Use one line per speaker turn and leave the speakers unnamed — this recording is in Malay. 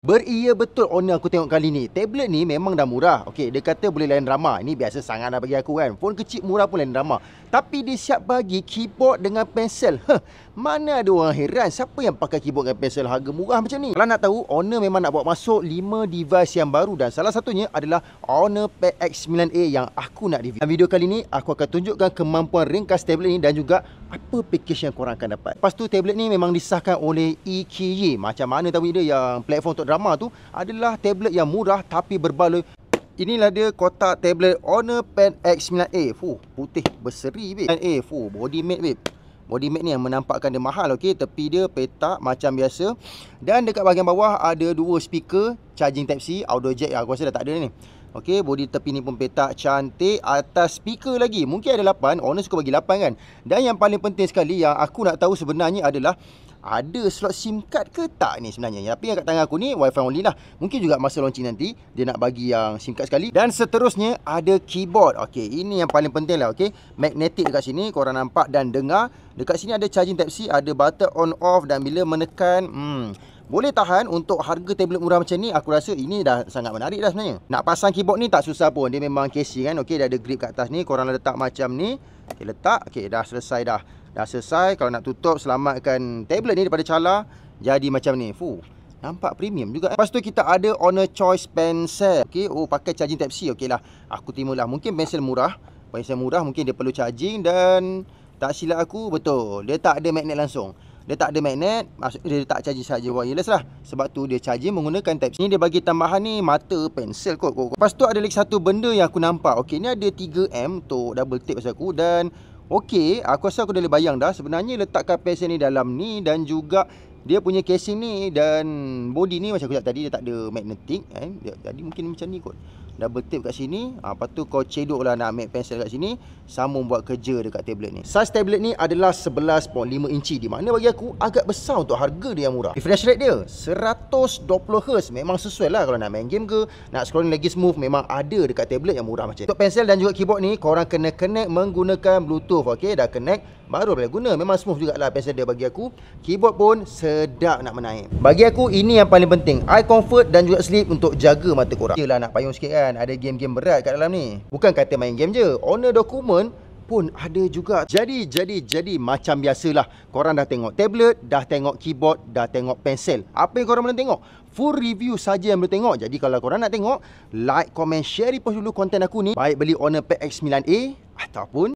Beria betul owner aku tengok kali ni. Tablet ni memang dah murah. Okey, dia kata boleh layan drama. Ini biasa sangat dah bagi aku kan. Phone kecil murah pun layan drama. Tapi dia siap bagi keyboard dengan pensel. Mana ada orang heran siapa yang pakai keyboard dengan pensel harga murah macam ni. Kalau nak tahu, owner memang nak bawa masuk 5 device yang baru dan salah satunya adalah Honor Pad X9a yang aku nak review. Dalam video kali ni aku akan tunjukkan kemampuan ringkas tablet ni dan juga apa package yang korang akan dapat. Lepas tu tablet ni memang disahkan oleh EKY. Macam mana tahu dia yang platform untuk drama tu adalah tablet yang murah tapi berbaloi. Inilah dia kotak tablet Honor Pad X9a. Putih berseri babe. Body matte babe. Body matte ni yang menampakkan dia mahal. Okey, tepi dia petak macam biasa. Dan dekat bahagian bawah ada dua speaker, charging type C, audio jack aku rasa dah tak ada ni. Okey, body tepi ni pun petak cantik. Atas speaker lagi, mungkin ada 8. Owner suka bagi 8 kan. Dan yang paling penting sekali yang aku nak tahu sebenarnya adalah ada slot SIM card ke tak ni sebenarnya. Tapi yang kat tangan aku ni Wi-Fi only lah. Mungkin juga masa launching nanti dia nak bagi yang SIM card sekali. Dan seterusnya ada keyboard. Okey, ini yang paling penting lah. Okey, magnetic dekat sini korang nampak dan dengar. Dekat sini ada charging type C, ada button on off dan bila menekan boleh tahan. Untuk harga tablet murah macam ni, aku rasa ini dah sangat menarik dah sebenarnya. Nak pasang keyboard ni tak susah pun. Dia memang casing kan. Okey, dah ada grip kat atas ni. Korang letak macam ni. Okey, letak. Okey, dah selesai dah. Dah selesai. Kalau nak tutup, selamatkan tablet ni daripada cala, jadi macam ni. Nampak premium juga. Lepas tu kita ada Honor Choice Pencil. Okey, pakai charging type C. Okey lah, aku terima lah. Mungkin pensel murah. Pensel murah mungkin dia perlu charging. Dan tak silap aku, betul, dia tak ada magnet langsung. Dia tak ada magnet, maksud dia tak charging saja wireless lah. Sebab tu dia charging menggunakan type C. Ni dia bagi tambahan ni mata pensel kot. Lepas tu ada lagi satu benda yang aku nampak. Okey, ni ada 3M untuk double tip pasal aku. Dan okey, aku rasa aku dah boleh bayang dah. Sebenarnya letakkan pensel ni dalam ni dan juga dia punya casing ni dan body ni macam aku cakap tadi, dia tak ada magnetic jadi mungkin macam ni kot. Double tape kat sini. Lepas tu kau cedok lah nak ambil pensel kat sini, sambung buat kerja dekat tablet ni. Saiz tablet ni adalah 11.5 inci, di mana bagi aku agak besar untuk harga dia yang murah. Refresh rate dia 120Hz, memang sesuai lah kalau nak main game ke, nak scrolling lagi smooth, memang ada dekat tablet yang murah macam ni. Untuk pensel dan juga keyboard ni korang kena connect menggunakan Bluetooth. Okey, dah connect baru boleh guna. Memang smooth jugalah pensel dia bagi aku. Keyboard pun sedap nak menaik. Bagi aku ini yang paling penting, eye comfort dan juga sleep untuk jaga mata korang. Yelah, nak payung sikit kan, ada game-game berat kat dalam ni. Bukan kata main game je, Honor dokumen pun ada juga. Jadi macam biasalah. Korang dah tengok tablet, dah tengok keyboard, dah tengok pensel. Apa yang korang belum tengok? Full review saja yang boleh tengok. Jadi kalau korang nak tengok, like, comment, share, repost dulu konten aku ni. Baik beli Honor Pad X9a ataupun